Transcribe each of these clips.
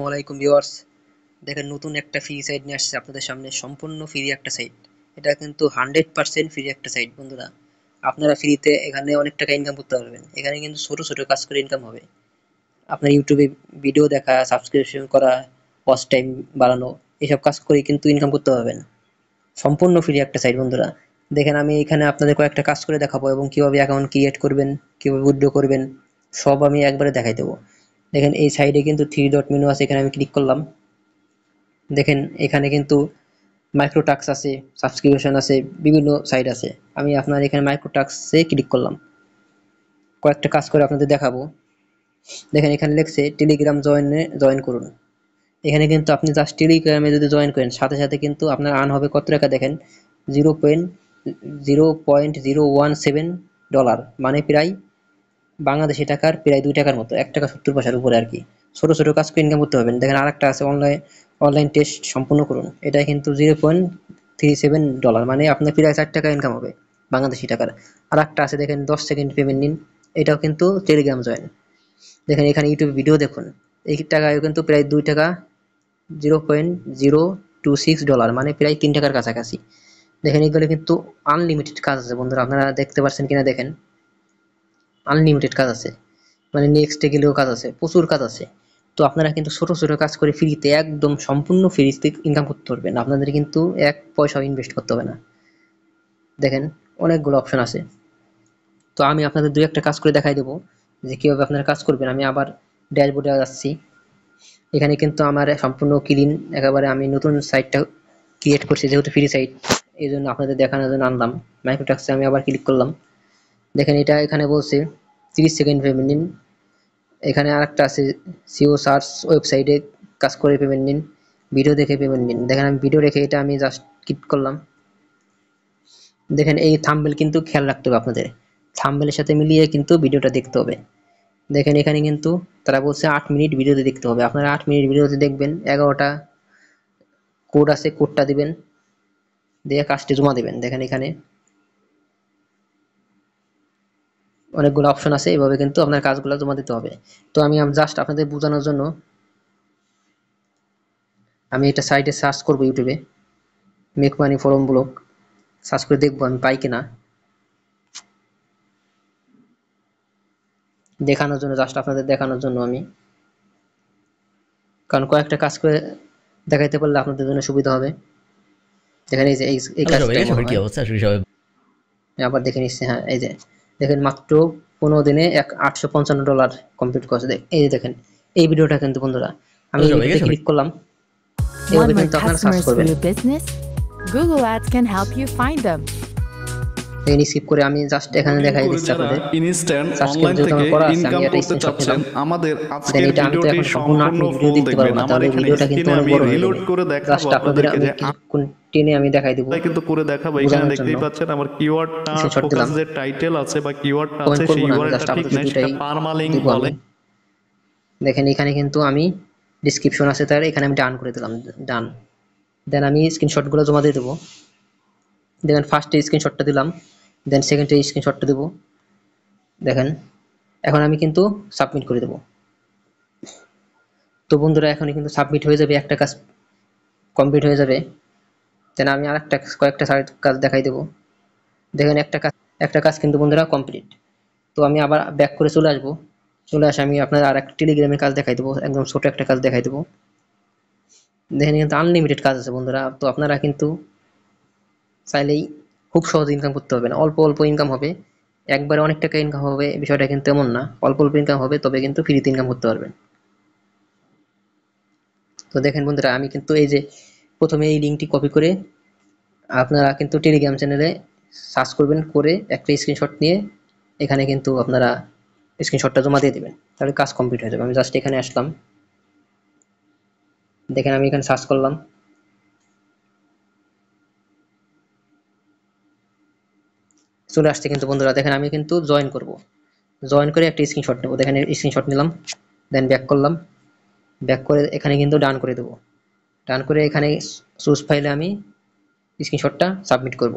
ওয়ালাইকুম ভিউয়ার্স, দেখেন নতুন একটা ফ্রি সাইট নিয়ে আসছে আপনাদের সামনে, সম্পূর্ণ ফ্রি একটা সাইট। এটা কিন্তু 100% ফ্রি একটা সাইট বন্ধুরা। আপনারা ফ্রিতে এখানে অনেক টাকা ইনকাম করতে পারবেন। এখানে কিন্তু ছোট ছোট কাজ করে ইনকাম হবে। আপনার ইউটিউবে ভিডিও দেখা, সাবস্ক্রিপশন করা, ওয়াচ টাইম বাড়ানো, এসব কাজ করে কিন্তু ইনকাম করতে পারবেন। সম্পূর্ণ ফ্রি একটা সাইট বন্ধুরা। দেখেন আমি এখানে আপনাদের কয়েকটা কাজ করে দেখাবো এবং কিভাবে অ্যাকাউন্ট ক্রিয়েট করবেন, কিভাবে উইথড্র করবেন, সব আমি একবারে দেখাই দেবো। দেখেন এই সাইডে কিন্তু থ্রি ডট মেনু আছে, এখানে আমি ক্লিক করলাম। দেখেন এখানে কিন্তু মাইক্রো টাস্ক আছে, সাবস্ক্রিপশন আছে, বিভিন্ন সাইট আছে। আমি আপনার এখানে মাইক্রো টাস্কে ক্লিক করলাম, কয়েকটা কাজ করে আপনাদের দেখাবো। দেখেন এখানে লিখছে টেলিগ্রাম জয়েন করুন। এখানে কিন্তু আপনি জাস্ট টেলিগ্রামে যদি জয়েন করেন, সাথে সাথে কিন্তু আপনার আর্ন হবে কত টাকা দেখেন, 0.017 ডলার, মানে প্রায় বাংলাদেশি টাকার প্রায় 2 টাকার মতো, 1 টাকা 70 পয়সার উপরে আর কি। ছোট ছোট কাজ করে ইনকাম করতে পারবেন। দেখেন আরেকটা আছে, অনলাইন টেস্ট সম্পূর্ণ করুন। এটা কিন্তু 0.37 ডলার, মানে আপনার প্রায় 4 টাকা ইনকাম হবে বাংলাদেশি টাকার। আর একটা আছে দেখেন 10 সেকেন্ড পেমেন্ট নিন। এটাও কিন্তু টেলিগ্রাম জয়েন। দেখেন এখানে ইউটিউব ভিডিও দেখুন, এই টাকায় কিন্তু প্রায় 2 টাকা, 0.026 ডলার, মানে প্রায় 3 টাকার কাছাকাছি। দেখেন এগুলো কিন্তু আনলিমিটেড কাজ আছে বন্ধুরা, আপনারা দেখতে পাচ্ছেন কিনা দেখেন, আনলিমিটেড কাজ আছে, মানে নেক্সটে গেলেও কাজ আছে, প্রচুর কাজ আছে। তো আপনারা কিন্তু ছোট ছোট কাজ করে ফ্রিতে, একদম সম্পূর্ণ ফ্রিতে ইনকাম করতে পারবেন। আপনাদের কিন্তু 1 পয়সাও ইনভেস্ট করতে হবে না। দেখেন অনেকগুলো অপশন আছে। তো আমি আপনাদের দুই একটা কাজ করে দেখাই দেবো যে কিভাবে আপনারা কাজ করবেন। আমি আবার ড্যাশবোর্ডে যাচ্ছি। এখানে কিন্তু আমার সম্পূর্ণ ক্লিন, একেবারে আমি নতুন সাইটটা ক্রিয়েট করছি, যেহেতু ফ্রি সাইট এই জন্য আপনাদের দেখানোর জন্য আনলাম। মাইক্রোটাক্সে আমি আবার ক্লিক করলাম। দেখেন এটা এখানে বলছে 30 সেকেন্ড পেমেন্ট নিন। এখানে আরেকটা আছে, সিও সার্চ ওয়েবসাইটে কাজ করে পেমেন্ট নিন, ভিডিও দেখে পেমেন্ট নিন। দেখেন আমি ভিডিও রেখে এটা আমি জাস্ট ক্লিক করলাম। দেখেন এই থাম্বনেল কিন্তু খেয়াল রাখতে হবে আপনাদের, থাম্বনেলের সাথে মিলিয়ে কিন্তু ভিডিওটা দেখতে হবে। দেখেন এখানে কিন্তু তারা বলছে 8 মিনিট ভিডিওতে দেখতে হবে। আপনারা 8 মিনিট ভিডিওতে দেখবেন, 11টা কোড আছে, কোডটা দিবেন, দিয়ে কাজটি জমা দিবেন। দেখেন এখানে অনেকগুলো অপশন আছে, এভাবে কিন্তু আপনার কাজগুলো জমা দিতে হবে। তো আমি জাস্ট আপনাদের বোঝানোর জন্য আমি এটা সাইটে সার্চ করবো, ইউটিউবে make money form blog search করে দেখবো আমি পাই কিনা, দেখানোর জন্য, জাস্ট আপনাদের দেখানোর জন্য আমি, কারণ কয়েকটা কাজ করে দেখাইতে পারলে আপনাদের জন্য সুবিধা হবে। দেখেন এই যে এই হ্যালো সবাইকে, কাজটাই মনে সবার কি হয়, অবস্থা? আশা করি সবাই আমি আবার দেখে নিচ্ছি। হ্যাঁ এই যে দেখেন মাত্র 15 দিনে 855 ডলার কমপ্লিট করছে। এই যে দেখেন এই ভিডিওটা কিন্তু বন্ধুরা, আমি হ্যালো এই সবাইকে ভিডিওতে সবাই ক্লিক করলাম, Want এভাবে more কিন্তু আপনারা সার্চ customers for করবেন। your business? Google Ads can help you find them. দেখেন স্কিপ করে আমি জাস্ট এখানে লোডিং দেখাই করে দিচ্ছি যারা আপনাদের। ইনস্ট্যান্ট সার্চ অনলাইন যেহেতু থেকে আমার করা আছে, আমি ইনকাম একটা করতে স্ক্রিনশট নিলাম। চাচ্ছেন, আমাদের দেন আজকের এটা আমি তো ভিডিওটি এখন সম্পূর্ণ 8 সম্পূর্ণ মিনিট ভিডিও ফুল দেখতে পারবো দেখবেন। না, আমার তাহলে এখানে ভিডিওটা কিন্তু স্ক্রিনে অনেক আমি বড় হয়ে রিলোড যাবে। করে দেখাবো জাস্ট আপনাদের আপনাদেরকে আমি যে কোন টেনে আমি দেখাই দেবো কিন্তু করে দেখাবো। এখানে বোঝানোর জন্য। দেখতেই পাচ্ছেন আমার কিওয়ার্ডটা স্ক্রিনশট ফোকাস দিলাম, যে টাইটেল আছে বা কিওয়ার্ডটা আছে কমেন্ট করবো সেই না, আমি ইউআরএলটা জাস্ট ঠিক আপনাদের নাই, সেটা দুটাই পারমালিঙ্ক দিব বলে। আমি। দেখেন এখানে কিন্তু আমি ডিসক্রিপশন আছে তার, এখানে আমি ডান করে দিলাম, ডান। দেন আমি স্ক্রিনশটগুলো জমা দিয়ে দেবো। দেখেন ফার্স্টে স্ক্রিনশটটা দিলাম, দেন সেকেন্ডে স্ক্রিনশটটা দেবো। দেখেন এখন আমি কিন্তু সাবমিট করে দেবো। তো বন্ধুরা এখন কিন্তু সাবমিট হয়ে যাবে, একটা কাজ কমপ্লিট হয়ে যাবে। দেন আমি আরেকটা কয়েকটা কাজ দেখাই দেবো। দেখেন একটা কাজ কিন্তু বন্ধুরা কমপ্লিট। তো আমি আবার ব্যাক করে চলে আসবো। চলে আসে আমি আপনার আর একটা টেলিগ্রামের কাজ দেখাই দেবো, একদম ছোট একটা কাজ দেখাই দেবো। দেখেন কিন্তু আনলিমিটেড কাজ আছে বন্ধুরা। তো আপনারা কিন্তু চাইলেই খুব সহজে ইনকাম করতে পারবেন, অল্প অল্প ইনকাম হবে, একবারে অনেক টাকা ইনকাম হবে বিষয়টা কিন্তু এমন না, অল্প অল্প ইনকাম হবে, তবে কিন্তু ফ্রিতে ইনকাম করতে পারবেন। তো দেখেন বন্ধুরা আমি কিন্তু এই যে প্রথমে এই লিঙ্কটি কপি করে আপনারা কিন্তু টেলিগ্রাম চ্যানেলে সার্চ করবেন, করে একটা স্ক্রিনশট নিয়ে এখানে কিন্তু আপনারা স্ক্রিনশটটা জমা দিয়ে দেবেন, তাহলে কাজ কমপ্লিট হয়ে যাবে। আমি জাস্ট এখানে আসলাম, দেখেন আমি এখানে সার্চ করলাম, চলে আসছে কিন্তু বন্ধুরা। দেখেন আমি কিন্তু জয়েন করব, জয়েন করে একটা স্ক্রিনশট নেবো। দেখেন স্ক্রিনশট নিলাম, দেন ব্যাক করলাম, ব্যাক করে এখানে কিন্তু ডান করে দেবো। ডান করে এখানে চুজ ফাইলে আমি স্ক্রিনশটটা সাবমিট করব।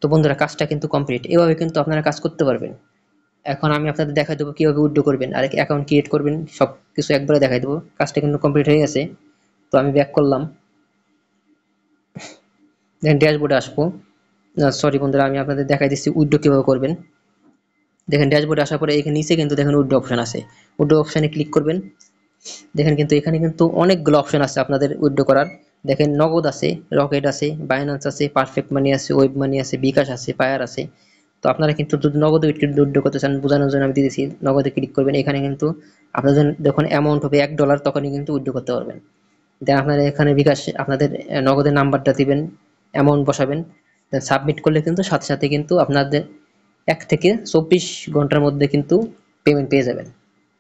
তো বন্ধুরা কাজটা কিন্তু কমপ্লিট, এভাবে কিন্তু আপনারা কাজ করতে পারবেন। এখন আমি আপনাদের দেখাই দেবো কিভাবে উইথড্র করবেন আর অ্যাকাউন্ট ক্রিয়েট করবেন, সবকিছু একবারে দেখাই দেবো। কাজটা কিন্তু কমপ্লিট হয়ে গেছে। তো আমি ব্যাক করলাম, দেখেন ড্যাশবোর্ডে আসবো। সরি বন্ধুরা, আমি আপনাদের দেখাই দিচ্ছি উইথড্র কিভাবে করবেন। দেখেন ড্যাশবোর্ডে আসার পরে এখানে নিচে কিন্তু দেখেন উইথড্র অপশন আছে, উইথড্র অপশনে ক্লিক করবেন। দেখেন কিন্তু এখানে কিন্তু অনেকগুলো অপশন আছে আপনাদের উইথড্র করার। দেখেন নগদ আছে, রকেট আছে, বাইন্যান্স আছে, পারফেক্ট মানি আছে, ওয়েব মানি আছে, বিকাশ আছে, পায়ার আছে। তো আপনারা কিন্তু যদি নগদে উইথড্র করতে চান বোঝানোর জন্য আমি দিয়েছি, নগদে ক্লিক করবেন। এখানে কিন্তু আপনাদের যখন অ্যামাউন্ট হবে $1 তখনই কিন্তু উইথড্র করতে পারবেন। দেন আপনারা এখানে বিকাশ আপনাদের নগদের নাম্বারটা দিবেন, অ্যামাউন্ট বসাবেন, দেন সাবমিট করলে কিন্তু সাথে সাথে কিন্তু আপনাদের 1 থেকে 24 ঘন্টার মধ্যে কিন্তু পেমেন্ট পেয়ে যাবেন।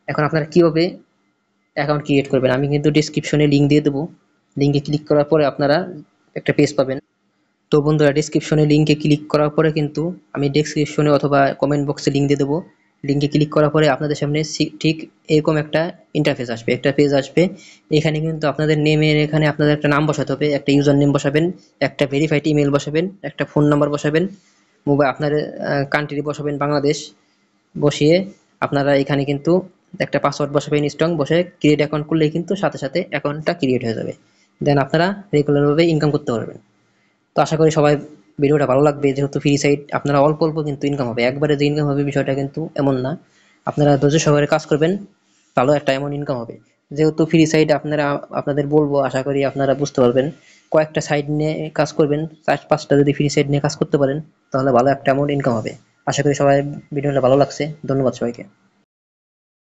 এখন আপনারা কিভাবে অ্যাকাউন্ট ক্রিয়েট করবেন আমি কিন্তু ডেসক্রিপশনে লিঙ্ক দিয়ে দেবো। লিঙ্কে ক্লিক করার পরে আপনারা একটা পেজ পাবেন। তো বন্ধুরা ডেসক্রিপশনে লিঙ্কে ক্লিক করার পরে কিন্তু আমি ডেসক্রিপশনে অথবা কমেন্ট বক্সে লিঙ্ক দিয়ে দেবো। লিঙ্কে ক্লিক করার পরে আপনাদের সামনে ঠিক এরকম একটা ইন্টারফেস আসবে, একটা পেজ আসবে। এখানে কিন্তু আপনাদের নেমের এখানে আপনাদের একটা নাম বসাতে হবে, একটা ইউজার নেম বসাবেন, একটা ভেরিফাইড ইমেল বসাবেন, একটা ফোন নাম্বার বসাবেন, মোবাইল আপনার কান্ট্রি বসাবেন বাংলাদেশ, বসিয়ে আপনারা এখানে কিন্তু একটা পাসওয়ার্ড বসাবেন স্ট্রং, বসে ক্রিয়েট অ্যাকাউন্ট করলেই কিন্তু সাথে সাথে অ্যাকাউন্টটা ক্রিয়েট হয়ে যাবে। দেন আপনারা রেগুলারভাবে ইনকাম করতে পারবেন। তো আশা করি সবাই ভিডিওটা ভালো লাগবে। যেহেতু ফ্রি সাইট আপনারা অল্প অল্প কিন্তু ইনকাম হবে, একবারে যে ইনকাম হবে বিষয়টা কিন্তু এমন না। আপনারা ধৈর্য সহকারে কাজ করবেন, ভালো একটা এমন ইনকাম হবে। যেহেতু ফ্রি সাইট আপনারা আপনাদের বলবো, আশা করি আপনারা বুঝতে পারবেন। কয়েকটা সাইট নিয়ে কাজ করবেন, 4-5টা যদি ফ্রি সাইট নিয়ে কাজ করতে পারেন তাহলে ভালো একটা অ্যামাউন্ট ইনকাম হবে। আশা করি সবাই ভিডিওটা ভালো লাগছে। ধন্যবাদ সবাইকে।